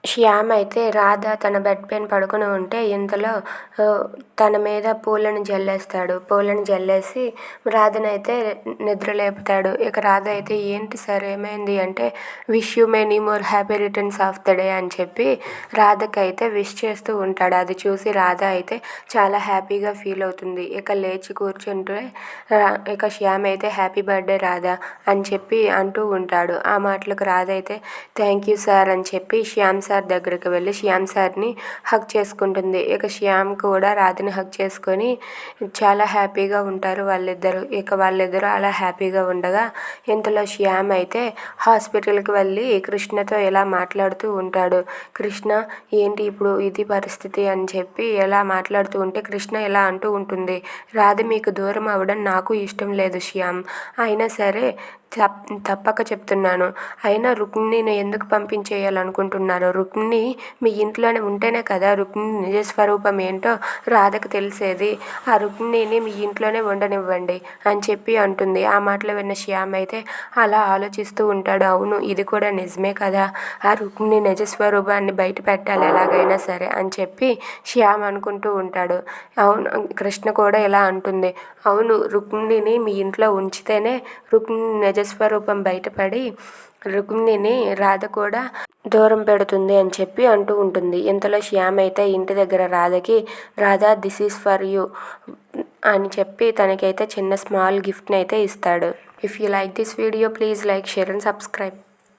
శ్యామ్ అయితే రాధ తన బెడ్ పైన పడుకుని ఉంటే ఇంతలో తన మీద పూలను జల్లేస్తాడు. పూలను జల్లేసి రాధనైతే నిద్ర లేపుతాడు. ఇక రాధ అయితే ఏంటి సార్ ఏమైంది అంటే wish you many more happy returns of the day అని చెప్పి రాధకైతే విష్ చేస్తూ ఉంటాడు. అది చూసి రాధ అయితే చాలా హ్యాపీగా ఫీల్ అవుతుంది. ఇక లేచి కూర్చుంటే ఇక శ్యామ్ అయితే హ్యాపీ బర్త్డే రాధ అని చెప్పి అంటూ ఉంటాడు. ఆ మాటలకు రాధ అయితే థ్యాంక్ యూ సార్ అని చెప్పి శ్యామ్ సార్ దగ్గరికి వెళ్ళి శ్యామ్ సార్ని హగ్ చేసుకుంటుంది. ఇక శ్యామ్ కూడా రాధని హగ్ చేసుకొని చాలా హ్యాపీగా ఉంటారు వాళ్ళిద్దరూ. ఇక వాళ్ళిద్దరూ అలా హ్యాపీగా ఉండగా ఇంతలో శ్యామ్ అయితే హాస్పిటల్కి వెళ్ళి కృష్ణతో ఇలా మాట్లాడుతూ ఉంటాడు. కృష్ణ ఏంటి ఇప్పుడు ఇది పరిస్థితి అని చెప్పి ఎలా మాట్లాడుతూ ఉంటే కృష్ణ ఇలా అంటూ ఉంటుంది, రాధ మీకు దూరం అవ్వడం నాకు ఇష్టం లేదు శ్యామ్, అయినా సరే తప్పక చెప్తున్నాను. అయినా రుక్మిణిని ఎందుకు పంపించేయాలనుకుంటున్నారు? రుక్మిణి మీ ఇంట్లోనే ఉంటేనే కదా రుక్మిణి నిజస్వరూపం ఏంటో రాధకు తెలిసేది. ఆ రుక్మిణిని మీ ఇంట్లోనే ఉండనివ్వండి అని చెప్పి అంటుంది. ఆ మాటలు విన్న శ్యామ్ అయితే అలా ఆలోచిస్తూ ఉంటాడు. అవును ఇది కూడా నిజమే కదా, ఆ రుక్మిణి నిజస్వరూపాన్ని బయట పెట్టాలి ఎలాగైనా సరే అని చెప్పి శ్యామ్ అనుకుంటూ ఉంటాడు. అవును కృష్ణ కూడా ఇలా అంటుంది, అవును రుక్మిణిని మీ ఇంట్లో ఉంచితేనే రుక్మిణి నిజస్వరూపం బయటపడి రుక్మిణిని రాధ కూడా దూరం పెడుతుంది అని చెప్పి అంటూ ఉంటుంది. ఇంతలో శ్యామ్ అయితే ఇంటి దగ్గర రాధకి Radha this is for you అని చెప్పి తనకైతే చిన్న స్మాల్ గిఫ్ట్ని అయితే ఇస్తాడు. If you like this video please like, share and subscribe.